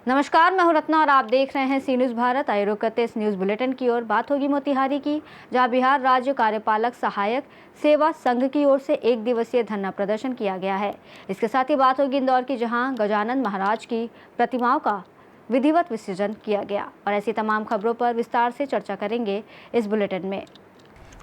नमस्कार, मैं हूं रत्ना और आप देख रहे हैं सी न्यूज़ भारत। आइए रुक करते इस न्यूज़ बुलेटिन की ओर। बात होगी मोतिहारी की, जहां बिहार राज्य कार्यपालक सहायक सेवा संघ की ओर से 1 दिवसीय धरना प्रदर्शन किया गया है। इसके साथ ही बात होगी इंदौर की, जहां गजानन महाराज की प्रतिमाओं का विधिवत विसर्जन किया गया। और ऐसी तमाम खबरों पर विस्तार से चर्चा करेंगे इस बुलेटिन में।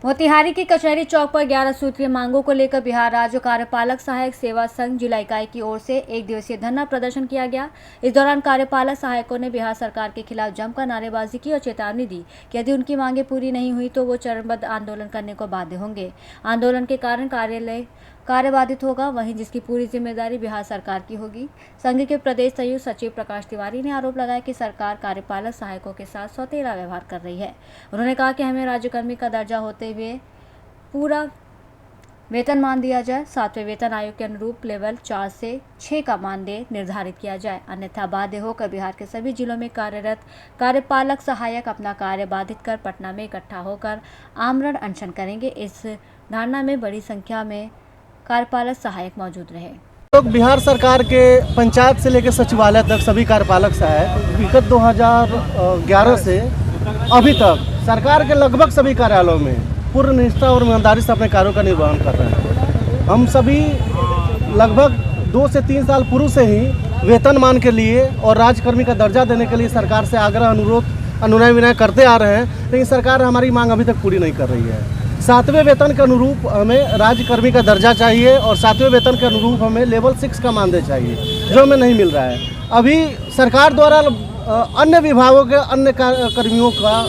मोतिहारी की कचहरी चौक पर 11 सूत्रीय मांगों को लेकर बिहार राज्य कार्यपालक सहायक सेवा संघ जिला इकाई की ओर से 1 दिवसीय धरना प्रदर्शन किया गया। इस दौरान कार्यपालक सहायकों ने बिहार सरकार के खिलाफ जमकर नारेबाजी की और चेतावनी दी कि यदि उनकी मांगें पूरी नहीं हुई तो वो चरणबद्ध आंदोलन करने को बाध्य होंगे। आंदोलन के कारण कार्यालय कार्यबाधित होगा, वहीं जिसकी पूरी जिम्मेदारी बिहार सरकार की होगी। संघ के प्रदेश संयुक्त सचिव प्रकाश तिवारी ने आरोप लगाया कि सरकार कार्यपालक सहायकों के साथ सौतेला व्यवहार कर रही है। उन्होंने कहा कि हमें राज्यकर्मी का दर्जा होते हुए पूरा वेतनमान दिया जाए, 7वें वेतन आयोग के अनुरूप लेवल 4 से 6 का मानदेय निर्धारित किया जाए, अन्यथा बाध्य होकर बिहार के सभी जिलों में कार्यरत कार्यपालक सहायक अपना कार्य बाधित कर पटना में इकट्ठा होकर आमरण अनशन करेंगे। इस धरना में बड़ी संख्या में कार्यपालक सहायक मौजूद रहे। लोग बिहार सरकार के पंचायत से लेकर सचिवालय तक सभी कार्यपालक सहायक विगत 2011 से अभी तक सरकार के लगभग सभी कार्यालयों में पूर्ण निष्ठा और ईमानदारी से अपने कार्यों का निर्वहन कर रहे हैं। हम सभी लगभग 2 से 3 साल पूर्व से ही वेतनमान के लिए और राज्यकर्मी का दर्जा देने के लिए सरकार से आग्रह अनुनय विनय करते आ रहे हैं, लेकिन सरकार हमारी मांग अभी तक पूरी नहीं कर रही है। 7वें वेतन के अनुरूप हमें राज्यकर्मी का दर्जा चाहिए और 7वें वेतन के अनुरूप हमें लेवल 6 का मानदेय चाहिए, जो हमें नहीं मिल रहा है। अभी सरकार द्वारा अन्य विभागों के अन्य कर्मियों का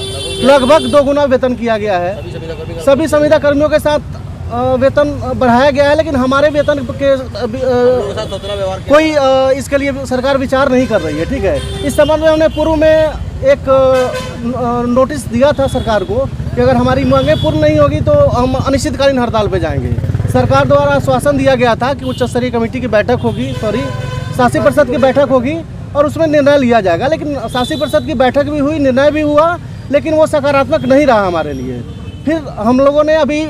लगभग 2 गुना वेतन किया गया है। सभी संविदा कर्मियों के साथ वेतन बढ़ाया गया है, लेकिन हमारे वेतन के कोई इसके लिए सरकार विचार नहीं कर रही है। ठीक है, इस संबंध में हमने पूर्व में एक नोटिस दिया था सरकार को कि अगर हमारी मांगें पूर्ण नहीं होगी तो हम अनिश्चितकालीन हड़ताल पे जाएंगे। सरकार द्वारा आश्वासन दिया गया था कि उच्च स्तरीय कमेटी की बैठक होगी, शासी परिषद की बैठक होगी और उसमें निर्णय लिया जाएगा। लेकिन शासी परिषद की बैठक भी हुई, निर्णय भी हुआ, लेकिन वो सकारात्मक नहीं रहा हमारे लिए। फिर हम लोगों ने अभी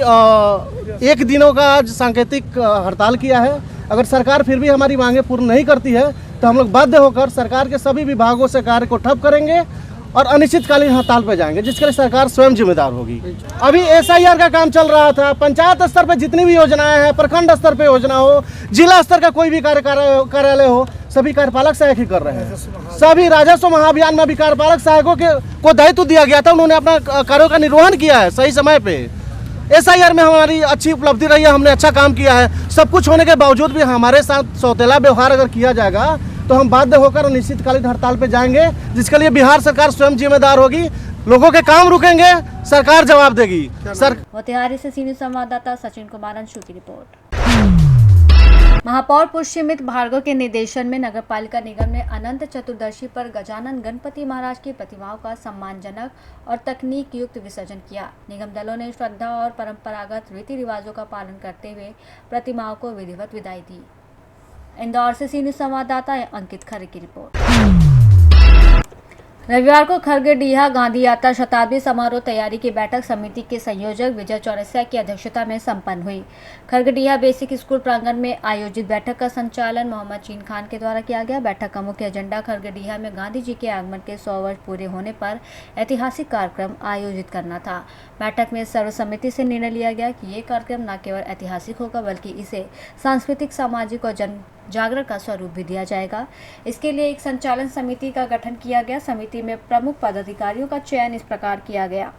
1 दिनों का आज सांकेतिक हड़ताल किया है। अगर सरकार फिर भी हमारी मांगें पूर्ण नहीं करती है तो हम लोग बाध्य होकर सरकार के सभी विभागों से कार्य को ठप करेंगे और अनिश्चितकालीन हड़ताल पर जाएंगे, जिसके लिए सरकार स्वयं जिम्मेदार होगी। अभी SIR का काम चल रहा था। पंचायत स्तर पर जितनी भी योजनाएं हैं, प्रखंड स्तर पर योजना हो, जिला स्तर का कोई भी कार्यालय हो, सभी कार्यपालक सहायक ही कर रहे हैं। सभी राजस्व महाअभियान में भी कार्यपालक सहायकों को दायित्व दिया गया था, उन्होंने अपना कार्यों का निर्वहन किया है सही समय पे। SIR में हमारी अच्छी उपलब्धि रही है, हमने अच्छा काम किया है। सब कुछ होने के बावजूद भी हमारे साथ सौतेला व्यवहार अगर किया जाएगा तो हम बाध्य होकर अनिश्चितकालीन हड़ताल पे जाएंगे, जिसके लिए बिहार सरकार स्वयं जिम्मेदार होगी। लोगों के काम रुकेंगे, सरकार जवाब देगी। मोतिहारी से सी न्यूज़ संवाददाता सचिन कुमार अंशु की रिपोर्ट। महापौर पुष्यमित भार्गव के निर्देशन में नगरपालिका निगम ने अनंत चतुर्दशी पर गजानन गणपति महाराज की प्रतिमाओं का सम्मानजनक और तकनीक युक्त विसर्जन किया। निगम दलों ने श्रद्धा और परंपरागत रीति रिवाजों का पालन करते हुए प्रतिमाओं को विधिवत विदाई दी। इंदौर से सी न्यूज़ संवाददाता अंकित खरे की रिपोर्ट। रविवार को खरगडीहा गांधी यात्रा शताब्दी समारोह तैयारी की बैठक समिति के संयोजक विजय चौरसिया की अध्यक्षता में संपन्न हुई। खरगडीहा बेसिक स्कूल प्रांगण में आयोजित बैठक का संचालन मोहम्मद चीन खान के द्वारा किया गया। बैठक का मुख्य एजेंडा खरगडीहा में गांधी जी के आगमन के 100 वर्ष पूरे होने पर ऐतिहासिक कार्यक्रम आयोजित करना था। बैठक में सर्वसम्मति से निर्णय लिया गया कि ये कार्यक्रम न केवल ऐतिहासिक होगा बल्कि इसे सांस्कृतिक, सामाजिक और जन जागरण का स्वरूप भी दिया जाएगा। इसके लिए एक संचालन समिति का गठन किया गया। समिति में प्रमुख पदाधिकारियों का चयन इस प्रकार किया गया: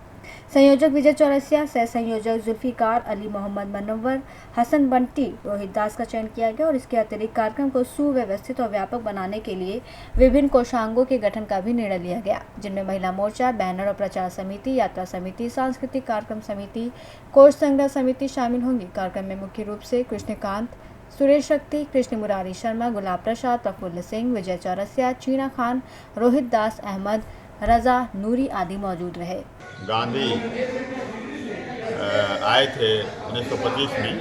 संयोजक विजय चौरसिया, सह संयोजक जुल्फिकार अली, मोहम्मद मनव्वर, हसन बंटी, रोहित दास का चयन किया गया। और इसके अतिरिक्त कार्यक्रम को सुव्यवस्थित और व्यापक बनाने के लिए विभिन्न कोषांगों के गठन का भी निर्णय लिया गया, जिनमें महिला मोर्चा, बैनर और प्रचार समिति, यात्रा समिति, सांस्कृतिक कार्यक्रम समिति, कोष संग्रह समिति शामिल होंगी। कार्यक्रम में मुख्य रूप से कृष्णकांत, सुरेश शक्ति, कृष्ण मुरारी शर्मा, गुलाब प्रसाद, प्रफुल्ल सिंह, विजय चौरसिया, चीना खान, रोहित दास, अहमद रजा, नूरी आदि मौजूद रहे। गांधी आए थे 1925 में,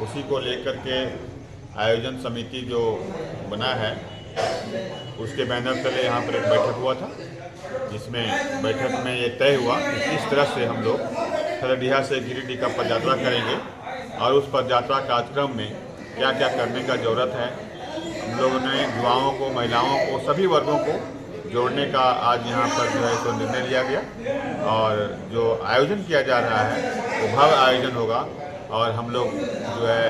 उसी को लेकर के आयोजन समिति जो बना है उसके बैनर तले यहाँ पर एक बैठक हुआ था, जिसमें बैठक में ये तय हुआ कि किस तरह से हम लोग खरडिया से गिरिडीह का पदयात्रा करेंगे और उस पदयात्रा कार्यक्रम में क्या क्या करने का ज़रूरत है, हम लोगों ने युवाओं को, महिलाओं को, सभी वर्गों को जोड़ने का आज यहाँ पर जो है सो निर्णय लिया गया और जो आयोजन किया जा रहा है वो भव्य आयोजन होगा और हम लोग जो है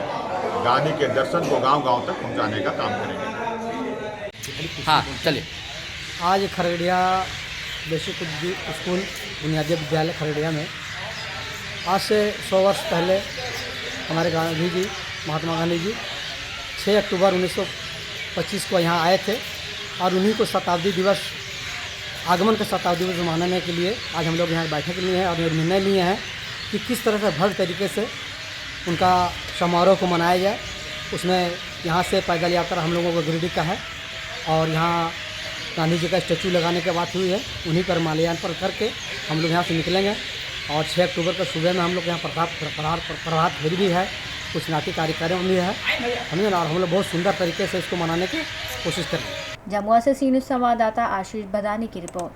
गांधी के दर्शन को गांव-गांव तक पहुँचाने का काम करेंगे। हाँ चलिए। आज खरडिया बेसिक स्कूल बुनियादी विद्यालय खरडिया में आज से 100 वर्ष पहले हमारे गांधी जी, महात्मा गांधी जी 6 अक्टूबर 1925 को यहाँ आए थे और उन्हीं को शताब्दी दिवस, आगमन का शताब्दी दिवस मनाने के लिए आज हम लोग यहाँ बैठने के लिए हैं और निर्णय लिए हैं कि किस तरह से भव्य तरीके से उनका समारोह को मनाया जाए। उसमें यहाँ से पैदल यात्रा हम लोगों को गिरिडीह का है और यहाँ गांधी जी का स्टैचू लगाने की बात हुई है, उन्हीं पर माल्यार्पण करके हम लोग यहाँ से निकलेंगे और 6 अक्टूबर को सुबह में हम लोग यहाँ प्रभात फेरी भी है, कुछ नाट्य कार्यक्रम भी है हमें और हम लोग बहुत सुंदर तरीके से इसको मनाने की कोशिश कर रहे हैं। जमुआ से सी न्यूज़ संवाददाता आशीष बदानी की रिपोर्ट।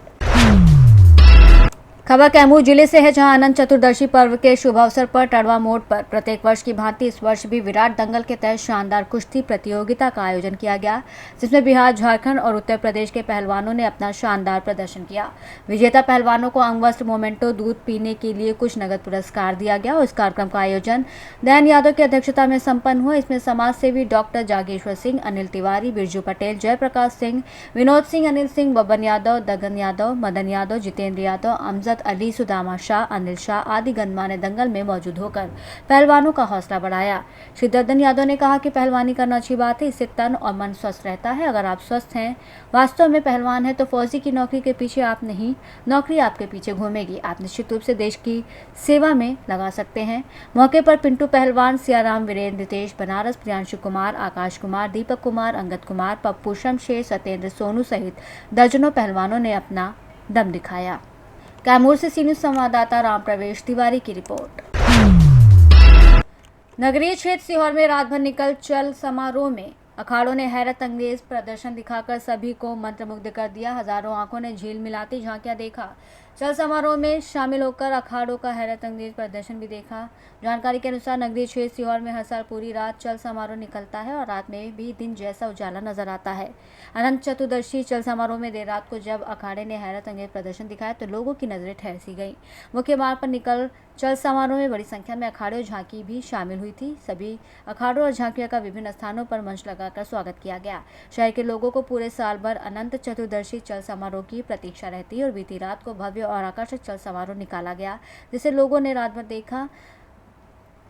खबर कैमूर जिले से है, जहां अनंत चतुर्दशी पर्व के शुभ अवसर पर टड़वा मोड़ पर प्रत्येक वर्ष की भांति इस वर्ष भी विराट दंगल के तहत शानदार कुश्ती प्रतियोगिता का आयोजन किया गया, जिसमें बिहार, झारखंड और उत्तर प्रदेश के पहलवानों ने अपना शानदार प्रदर्शन किया। विजेता पहलवानों को अंगवस्त्र, मोमेंटो, दूध पीने के लिए कुछ नगद पुरस्कार दिया गया और इस कार्यक्रम का आयोजन दयान यादव की अध्यक्षता में संपन्न हुआ। इसमें समाज सेवी डॉक्टर जागेश्वर सिंह, अनिल तिवारी, बिरजू पटेल, जयप्रकाश सिंह, विनोद सिंह, अनिल सिंह, बबन यादव, दगन यादव, मदन यादव, जितेंद्र यादव, अमजद अली, सुदामा शाह, अनिल शाह आदि गणमान्य दंगल में मौजूद होकर पहलवानों का हौसला बढ़ाया। श्री दर्दन यादव ने कहा कि पहलवानी करना अच्छी बात है, इससे तन और मन स्वस्थ रहता है। अगर आप स्वस्थ हैं, वास्तव में पहलवान हैं, तो फौजी की नौकरी के पीछे आप नहीं, नौकरी आपके पीछे घूमेगी। आप निश्चित रूप से देश की सेवा में लगा सकते हैं। मौके पर पिंटू पहलवान, सियाराम, वीरेंद्र, रितेश बनारस, प्रियांशु कुमार, आकाश कुमार, दीपक कुमार, अंगद कुमार, पप्पू, शमशेर, सत्येंद्र, सोनू सहित दर्जनों पहलवानों ने अपना दम दिखाया। कैमूर से सी न्यूज़ संवाददाता राम प्रवेश तिवारी की रिपोर्ट। नगरीय क्षेत्र सीहोर में रात भर निकल चल समारोह में अखाड़ों ने हैरत अंगेज प्रदर्शन दिखाकर सभी को मंत्रमुग्ध कर दिया। हजारों आंखों ने झील मिलाती झांकियां देखा। चल समारोह में शामिल होकर अखाड़ों का हैरत अंगेज प्रदर्शन भी देखा। जानकारी के अनुसार नगरीय क्षेत्र सीहोर में हर साल पूरी रात चल समारोह निकलता है और रात में भी दिन जैसा उजाला नजर आता है। अनंत चतुर्दशी चल समारोह में देर रात को जब अखाड़े ने हैरत अंगेज प्रदर्शन दिखाया तो लोगों की नजरें ठहर सी गईं। मुख्य मार्ग पर निकल चल समारोह में बड़ी संख्या में अखाड़े और झांकी भी शामिल हुई थी। सभी अखाड़ों और झांकियों का विभिन्न स्थानों पर मंच लगाकर स्वागत किया गया। शहर के लोगों को पूरे साल भर अनंत चतुर्दशी चल समारोह की प्रतीक्षा रहती है और बीती रात को भव्य और आकर्षक चल समारोह निकाला गया, जिसे लोगों ने रात भर देखा।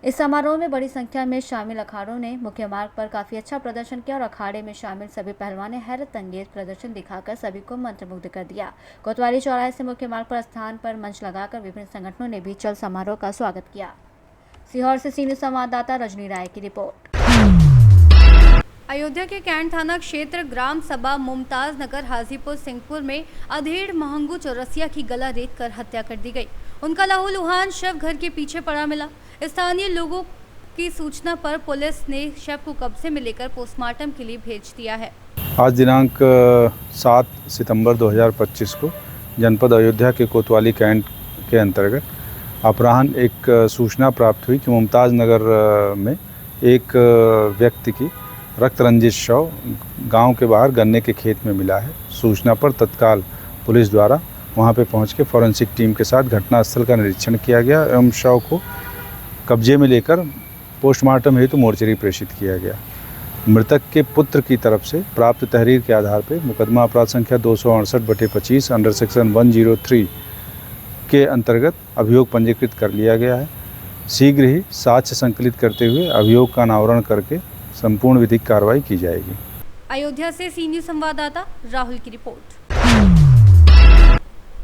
इस समारोह में बड़ी संख्या में शामिल अखाड़ों ने मुख्य मार्ग पर काफी अच्छा प्रदर्शन किया और अखाड़े में शामिल सभी पहलवान ने हैरत अंगेज प्रदर्शन दिखाकर सभी को मंत्रमुग्ध कर दिया। कोतवाली चौराहे से मुख्य मार्ग पर स्थान पर मंच लगाकर विभिन्न संगठनों ने भी चल समारोह का स्वागत किया। सीहोर से सी न्यूज़ संवाददाता रजनी राय की रिपोर्ट। अयोध्या के कैंट थाना क्षेत्र ग्राम सभा मुमताज नगर हाजीपुर सिंहपुर में अधेड़ महंगू चौरसिया की गला रेत कर हत्या कर दी गई। उनका लहूलुहान शव घर के पीछे पड़ा मिला। स्थानीय लोगों की सूचना पर पुलिस ने शव को कब्जे में लेकर पोस्टमार्टम के लिए भेज दिया है। आज दिनांक 7 सितंबर 2025 को जनपद अयोध्या के कोतवाली कैंट के अंतर्गत अपराह्न एक सूचना प्राप्त हुई कि मुमताज नगर में एक व्यक्ति की रक्त रंजित शव गांव के बाहर गन्ने के खेत में मिला है। सूचना पर तत्काल पुलिस द्वारा वहां पे पहुंच के फॉरेंसिक टीम के साथ घटनास्थल का निरीक्षण किया गया एवं शव को कब्जे में लेकर पोस्टमार्टम हेतु मोर्चरी प्रेषित किया गया। मृतक के पुत्र की तरफ से प्राप्त तहरीर के आधार पर मुकदमा अपराध संख्या 268/25 अंडर सेक्शन 103 के अंतर्गत अभियोग पंजीकृत कर लिया गया है। शीघ्र ही साक्ष्य संकलित करते हुए अभियोग का अनावरण करके संपूर्ण विधिक कार्रवाई की जाएगी। अयोध्या से सी न्यूज़ संवाददाता राहुल की रिपोर्ट।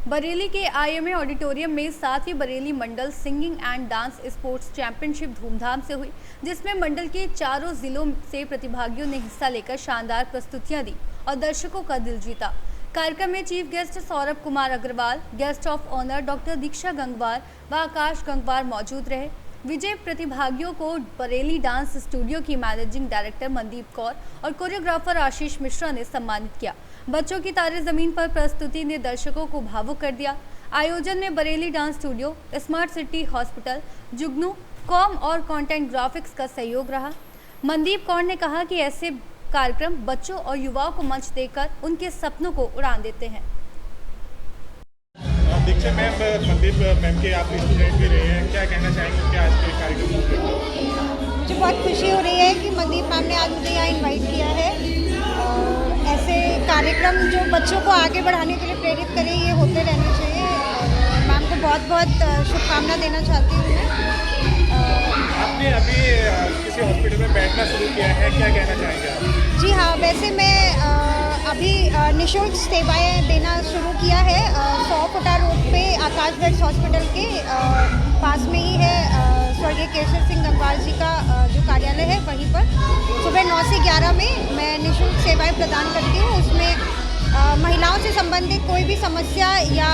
बरेली के आईएमए ऑडिटोरियम में 7वीं बरेली मंडल singing and dance sports championship धूमधाम से हुई, जिसमें मंडल के चारों जिलों से प्रतिभागियों ने हिस्सा लेकर शानदार प्रस्तुतियां दी और दर्शकों का दिल जीता। कार्यक्रम में chief guest Saurabh Kumar Agarwal, guest of honour doctor Diksha Gangwar व आकाश गंगवार मौजूद रहे। विजय प्रतिभागियों को बरेली डांस स्टूडियो की मैनेजिंग डायरेक्टर मनदीप कौर और कोरियोग्राफर आशीष मिश्रा ने सम्मानित किया। बच्चों की तारे जमीन पर प्रस्तुति ने दर्शकों को भावुक कर दिया। आयोजन में Bareilly dance studio, smart city hospital, जुगनू, कॉम और कंटेंट ग्राफिक्स का सहयोग रहा। मनदीप कौर ने कहा कि ऐसे कार्यक्रम बच्चों और युवाओं को मंच देकर उनके सपनों को उड़ान देते हैं। दीक्षा मैम, मनदीप मैम के आप स्टूडेंट भी रहे हैं, क्या कहना चाहेंगे क्या आज के कार्यक्रम को? मुझे बहुत खुशी हो रही है कि मनदीप मैम ने आज मुझे यहाँ इनवाइट किया है। ऐसे कार्यक्रम जो बच्चों को आगे बढ़ाने के लिए प्रेरित करें, ये होते रहने चाहिए। मैम को बहुत बहुत शुभकामना देना चाहती हूँ मैं। आपने अभी किसी हॉस्पिटल में बैठना शुरू किया है, क्या कहना चाहेंगे आप? जी हाँ, वैसे मैं अभी निःशुल्क सेवाएं देना शुरू किया है। 100 फुटा रोड पे आकाश वेट्स हॉस्पिटल के पास में ही है स्वर्गीय केशर सिंह गंगवार जी का जो कार्यालय है, वहीं पर सुबह 9 से 11 में मैं निःशुल्क सेवाएं प्रदान करती हूँ। उसमें महिलाओं से संबंधित कोई भी समस्या या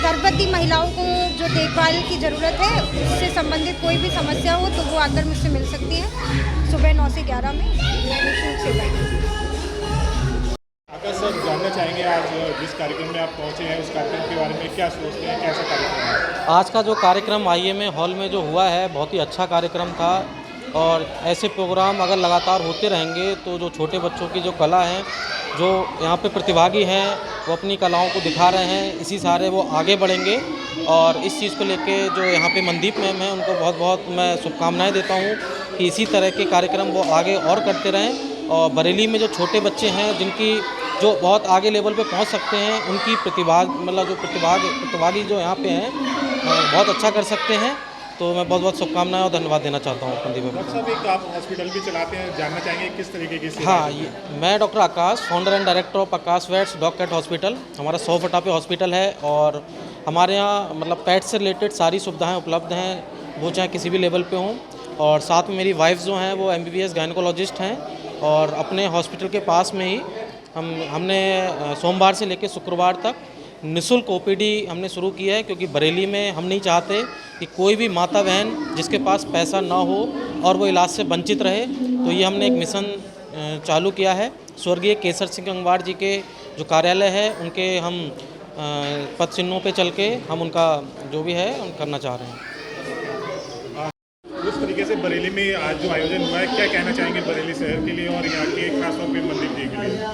गर्भवती महिलाओं को जो देखभाल की ज़रूरत है उससे संबंधित कोई भी समस्या हो तो वो आकर मुझसे मिल सकती है। सुबह 9 से 11 में मैं निःशुल्क सेवाएं। आकाश सर, जानना चाहेंगे आज जिस कार्यक्रम में आप पहुंचे हैं उस कार्यक्रम के बारे में क्या सोचते हैं, कैसा कार्यक्रम है? आज का जो कार्यक्रम IMA हॉल में जो हुआ है बहुत ही अच्छा कार्यक्रम था और ऐसे प्रोग्राम अगर लगातार होते रहेंगे तो जो छोटे बच्चों की जो कला है, जो यहाँ पे प्रतिभागी हैं वो अपनी कलाओं को दिखा रहे हैं, इसी सहारे वो आगे बढ़ेंगे। और इस चीज़ को लेके जो यहाँ पे मनदीप मैम हैं उनको बहुत बहुत मैं शुभकामनाएं देता हूँ कि इसी तरह के कार्यक्रम वो आगे और करते रहें। और बरेली में जो छोटे बच्चे हैं जिनकी जो बहुत आगे लेवल पे पहुँच सकते हैं, उनकी मतलब जो प्रतिभागी जो यहाँ पे हैं बहुत अच्छा कर सकते हैं। तो मैं बहुत बहुत शुभकामनाएं और धन्यवाद देना चाहता हूँ मनदीप मैम। डॉक्टर साहब, एक आप हॉस्पिटल भी चलाते हैं, जानना चाहेंगे किस तरीके की? हाँ, मैं doctor Akash, founder and director of Akash vets dog cat hospital. हमारा 100 फुटा पे हॉस्पिटल है और हमारे यहाँ मतलब पेट से रिलेटेड सारी सुविधाएं उपलब्ध हैं, वो चाहे किसी भी लेवल पे हों। और साथ में मेरी वाइफ जो हैं वो MBBS गायनेकोलॉजिस्ट हैं और अपने हॉस्पिटल के पास में ही हमने सोमवार से लेकर शुक्रवार तक निःशुल्क OPD हमने शुरू किया है, क्योंकि बरेली में हम नहीं चाहते कि कोई भी माता बहन जिसके पास पैसा ना हो और वो इलाज से वंचित रहे। तो ये हमने एक मिशन चालू किया है। स्वर्गीय केसर सिंह गंगवार जी के जो कार्यालय है उनके हम पद चिन्हों पे चल के हम उनका जो भी है हम करना चाह रहे हैं। उस तरीके से बरेली में आज जो आयोजन हुआ है, क्या कहना चाहेंगे बरेली शहर के लिए और यहाँ के खासतौर पर मनदीप जी के लिए?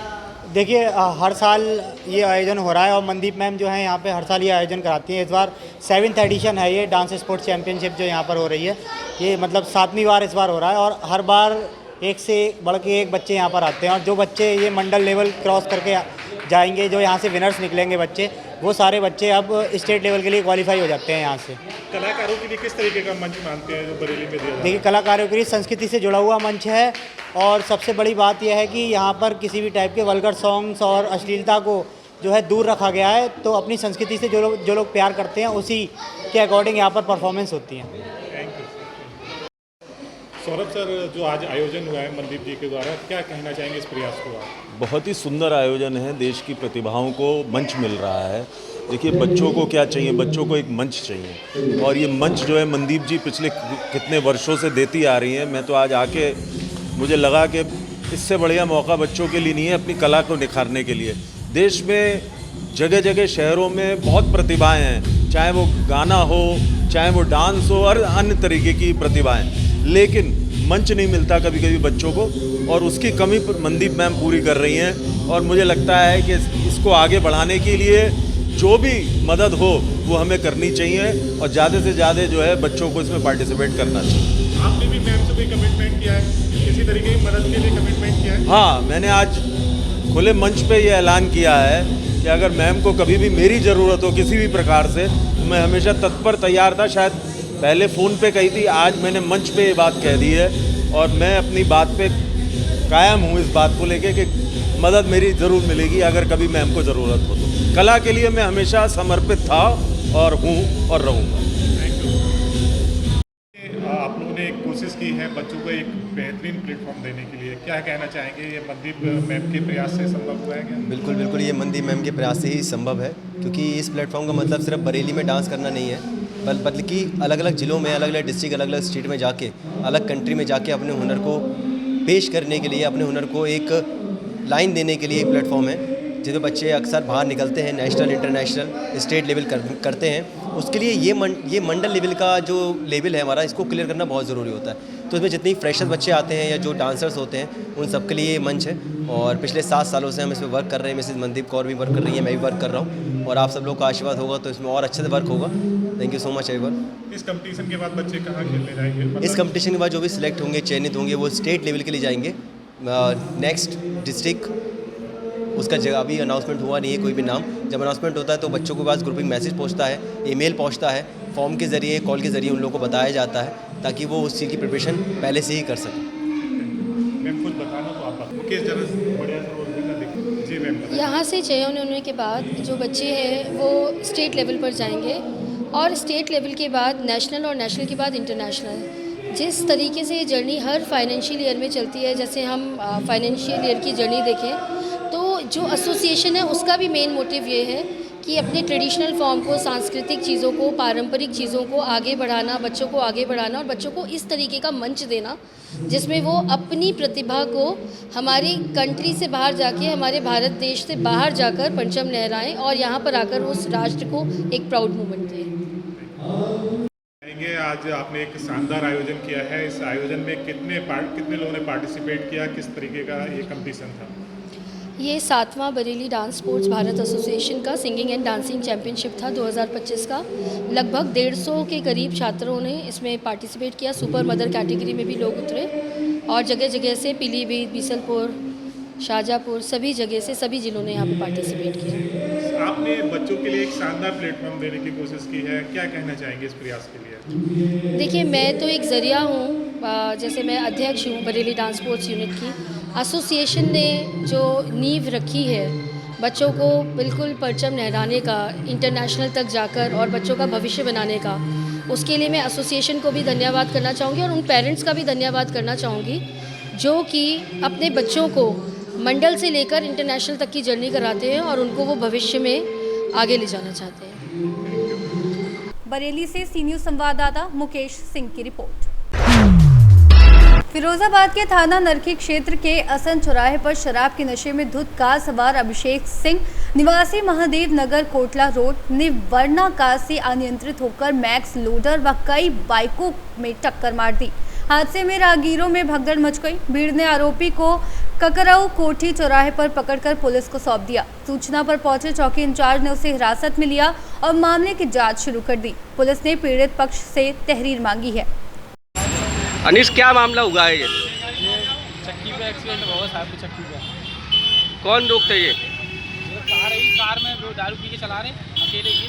देखिए, हर साल ये आयोजन हो रहा है और मनदीप मैम जो है यहाँ पे हर साल ये आयोजन कराती हैं। इस बार 7th एडिशन है ये डांस स्पोर्ट्स चैम्पियनशिप जो यहाँ पर हो रही है। ये मतलब 7वीं बार इस बार हो रहा है और हर बार एक से बढ़ के एक बच्चे यहाँ पर आते हैं। और जो बच्चे ये मंडल लेवल क्रॉस करके जाएंगे, जो यहाँ से विनर्स निकलेंगे बच्चे, वो सारे बच्चे अब स्टेट लेवल के लिए क्वालिफाई हो जाते हैं यहाँ से। कलाकारों के लिए किस तरीके का मंच मानते हैं जो बरेली में दिया जाता है? देखिए, कलाकारों के लिए संस्कृति से जुड़ा हुआ मंच है और सबसे बड़ी बात यह है कि यहाँ पर किसी भी टाइप के वल्गर सॉन्ग्स और अश्लीलता को जो है दूर रखा गया है। तो अपनी संस्कृति से जो लोग प्यार करते हैं उसी के अकॉर्डिंग यहाँ पर परफॉर्मेंस होती है। थैंक यू सौरभ सर, जो आज आयोजन हुआ है मनदीप जी के द्वारा, क्या कहना चाहेंगे इस प्रयास को आप? बहुत ही सुंदर आयोजन है। देश की प्रतिभाओं को मंच मिल रहा है। देखिए, बच्चों को क्या चाहिए? बच्चों को एक मंच चाहिए और ये मंच जो है मनदीप जी पिछले कितने वर्षों से देती आ रही हैं। मैं तो आज आके मुझे लगा कि इससे बढ़िया मौका बच्चों के लिए नहीं है अपनी कला को निखारने के लिए। देश में जगह जगह शहरों में बहुत प्रतिभाएं हैं, चाहे वो गाना हो, चाहे वो डांस हो और अन्य तरीके की प्रतिभाएं, लेकिन मंच नहीं मिलता कभी कभी बच्चों को और उसकी कमी मनदीप मैम पूरी कर रही हैं। और मुझे लगता है कि इसको आगे बढ़ाने के लिए जो भी मदद हो वो हमें करनी चाहिए और ज़्यादा से ज़्यादा जो है बच्चों को इसमें पार्टिसिपेट करना चाहिए। आपने भी मैम से कोई कमिटमेंट किया है, किसी तरीके की मदद के लिए कमिटमेंट किया है? हाँ, मैंने आज खुले मंच पे ये ऐलान किया है कि अगर मैम को कभी भी मेरी ज़रूरत हो किसी भी प्रकार से तो मैं हमेशा तत्पर तैयार था। शायद पहले फ़ोन पे कही थी, आज मैंने मंच पे ये बात कह दी है और मैं अपनी बात पे कायम हूँ इस बात को लेके कि मदद मेरी ज़रूर मिलेगी अगर कभी मैम को ज़रूरत हो तो। कला के लिए मैं हमेशा समर्पित था और हूँ और रहूँगा। आप लोगों ने कोशिश की है बच्चों को एक बेहतरीन प्लेटफॉर्म देने के लिए, क्या कहना चाहेंगे? ये मनदीप मैम के प्रयास से संभव हुआ है क्या? बिल्कुल बिल्कुल, ये मनदीप मैम के प्रयास से ही संभव है, क्योंकि इस प्लेटफॉर्म का मतलब सिर्फ बरेली में डांस करना नहीं है, बल्कि अलग अलग ज़िलों में, अलग अलग डिस्ट्रिक्ट, अलग अलग स्टेट में जाके, अलग कंट्री में जाके अपने हुनर को पेश करने के लिए, अपने हुनर को एक लाइन देने के लिए एक प्लेटफॉर्म है। जिसमें बच्चे अक्सर बाहर निकलते हैं, नेशनल, इंटरनेशनल, स्टेट लेवल करते हैं, उसके लिए ये मंडल लेवल का जो लेवल है हमारा, इसको क्लियर करना बहुत ज़रूरी होता है। तो इसमें जितनी फ्रेशर बच्चे आते हैं या जो डांसर्स होते हैं, उन सब के लिए ये मंच है। और पिछले 7 सालों से हम इसमें वर्क कर रहे हैं। मिसेस मनदीप कौर भी वर्क कर रही है, मैं भी वर्क कर रहा हूँ, और आप सब लोग का आशीर्वाद होगा तो इसमें और अच्छे से वर्क होगा। Thank you so much everyone. इस कंपटीशन के बाद बच्चे कहाँ खेलने जाएंगे? इस कंपटीशन के बाद जो भी सिलेक्ट होंगे, चयनित होंगे, वो स्टेट लेवल के लिए जाएंगे। नेक्स्ट डिस्ट्रिक्ट, उसका जगह अभी अनाउंसमेंट हुआ नहीं है कोई भी नाम। जब अनाउंसमेंट होता है तो बच्चों के पास ग्रुपिंग मैसेज पहुंचता है, ईमेल पहुंचता है, फॉर्म के ज़रिए, कॉल के ज़रिए उन लोगों को बताया जाता है ताकि वो उस चीज़ की प्रिपरेशन पहले से ही कर सकें। मैम कुछ बताना तो आप मुकेश जरा बढ़िया सा रोल भी दिख। जी मैम। यहाँ से चयन होने के बाद जो बच्चे हैं वो स्टेट लेवल पर जाएंगे, और स्टेट लेवल के बाद नेशनल, और नेशनल के बाद इंटरनेशनल। जिस तरीके से ये जर्नी हर फाइनेंशियल ईयर में चलती है, जैसे हम फाइनेंशियल ईयर की जर्नी देखें तो जो एसोसिएशन है उसका भी मेन मोटिव ये है कि अपने ट्रेडिशनल फॉर्म को, सांस्कृतिक चीज़ों को, पारंपरिक चीज़ों को आगे बढ़ाना, बच्चों को आगे बढ़ाना, और बच्चों को इस तरीके का मंच देना जिसमें वो अपनी प्रतिभा को हमारी कंट्री से बाहर जाके, हमारे भारत देश से बाहर जाकर परचम लहराएं और यहाँ पर आकर उस राष्ट्र को एक प्राउड मोमेंट दें। आज आपने एक शानदार आयोजन किया है। इस आयोजन में कितने लोगों ने पार्टिसिपेट किया? किस तरीके का ये कंपटीशन था? ये 7वां Bareilly dance sports Bharat association का सिंगिंग एंड डांसिंग चैम्पियनशिप था 2025 का। लगभग 150 के करीब छात्रों ने इसमें पार्टिसिपेट किया। सुपर मदर कैटेगरी में भी लोग उतरे, और जगह जगह से पीलीभीत, बीसलपुर, शाहजहाँपुर, सभी जगह से सभी जिलों ने यहाँ पे पार्टिसिपेट किया। आपने बच्चों के लिए एक शानदार प्लेटफॉर्म देने की कोशिश की है, क्या कहना चाहेंगे इस प्रयास के लिए? देखिए, मैं तो एक ज़रिया हूँ, जैसे मैं अध्यक्ष हूँ बरेली डांस स्पोर्ट्स यूनिट की। एसोसिएशन ने जो नींव रखी है बच्चों को बिल्कुल परचम लहराने का, इंटरनेशनल तक जाकर और बच्चों का भविष्य बनाने का, उसके लिए मैं एसोसिएशन को भी धन्यवाद करना चाहूँगी, और उन पेरेंट्स का भी धन्यवाद करना चाहूँगी जो कि अपने बच्चों को मंडल से लेकर इंटरनेशनल तक की जर्नी कराते हैं और उनको वो भविष्य में आगे ले जाना चाहते हैं। बरेली से सी न्यूज़ संवाददाता मुकेश सिंह की रिपोर्ट। फिरोजाबाद के थाना नरखी क्षेत्र के असन चौराहे पर शराब के नशे में धुत कार सवार अभिषेक सिंह निवासी महादेव नगर कोटला रोड ने वर्ना कार से अनियंत्रित होकर मैक्स लोडर व कई बाइकों में टक्कर मार दी। हादसे में राहगीरों में भगदड़ मच गई। भीड़ ने आरोपी को ककराऊ कोठी चौराहे पर पकड़कर पुलिस को सौंप दिया। सूचना पर पहुंचे चौकी इंचार्ज ने उसे हिरासत में लिया और मामले की जांच शुरू कर दी। पुलिस ने पीड़ित पक्ष से तहरीर मांगी है। अनीश, क्या मामला हुआ है? ये चक्की पे एक्सीडेंट हुआ, साहब की चक्की पे। कौन लोग थे ये? कार में वो दारू पी के चला रहे अकेले ही,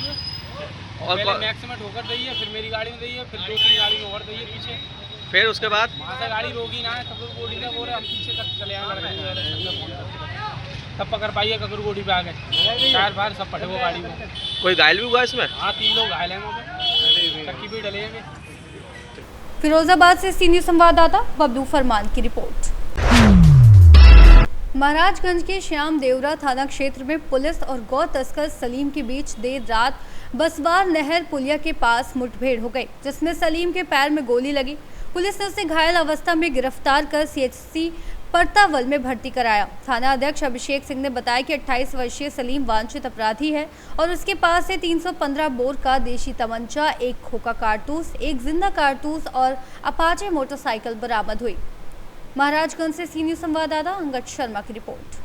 और पहले मैक्स में ठोकर दी है, फिर मेरी गाड़ी में दी है, फिर 2-3 गाड़ी में और दी है पीछे। फिर उसके बाद वहाँ से गाड़ी रोकी ना है, ककरू गोडी का बोल रहे हम पीछे तक चले आए, तब पकड़ पाइए ककरू गोडी पे आ गए। टायर फायर सब फटे वो गाड़ी में। कोई घायल भी हुआ इसमें? हाँ, 3 लोग घायल हैं वहाँ पे, चक्की भी डले हैं। फिरोजाबाद से सी न्यूज़ संवाददाता बबलू फरमान की रिपोर्ट। महाराजगंज के श्याम देवरा थाना क्षेत्र में पुलिस और गौ तस्कर सलीम के बीच देर रात बसवार नहर पुलिया के पास मुठभेड़ हो गई, जिसमें सलीम के पैर में गोली लगी। पुलिस ने उसे घायल अवस्था में गिरफ्तार कर सीएचसी परतावल में भर्ती कराया। थाना अध्यक्ष अभिषेक सिंह ने बताया कि 28 वर्षीय सलीम वांछित अपराधी है और उसके पास से 315 बोर का देशी तमंचा, 1 खोखा कारतूस, 1 जिंदा कारतूस और अपाचे मोटरसाइकिल बरामद हुई। महाराजगंज से सी न्यूज़ संवाददाता अंगद शर्मा की रिपोर्ट।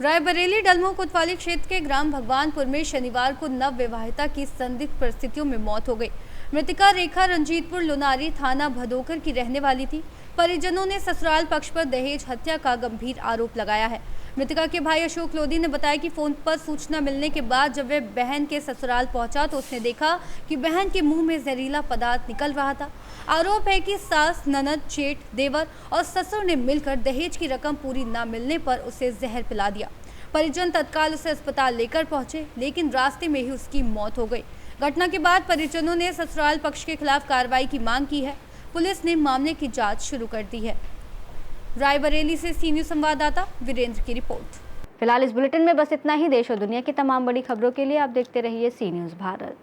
रायबरेली डलमो कोतवाली क्षेत्र के ग्राम भगवानपुर में शनिवार को नव विवाहिता की संदिग्ध परिस्थितियों में मौत हो गई। मृतका रेखा रंजीतपुर लोनारी थाना भदोकर की रहने वाली थी। परिजनों ने ससुराल पक्ष पर दहेज हत्या का गंभीर आरोप लगाया है। मृतका के भाई अशोक लोधी ने बताया कि फोन पर सूचना मिलने के बाद जब वह बहन के ससुराल पहुंचा तो उसने देखा कि बहन के मुंह में जहरीला पदार्थ निकल रहा था। आरोप है कि सास, ननद, जेठ, देवर और ससुर ने मिलकर दहेज की रकम पूरी न मिलने पर उसे जहर पिला दिया। परिजन तत्काल उसे अस्पताल लेकर पहुंचे, लेकिन रास्ते में ही उसकी मौत हो गई। घटना के बाद परिजनों ने ससुराल पक्ष के खिलाफ कार्रवाई की मांग की है। पुलिस ने मामले की जांच शुरू कर दी है। रायबरेली से सी न्यूज़ संवाददाता वीरेंद्र की रिपोर्ट। फिलहाल इस बुलेटिन में बस इतना ही। देश और दुनिया की तमाम बड़ी खबरों के लिए आप देखते रहिए सी न्यूज़ भारत।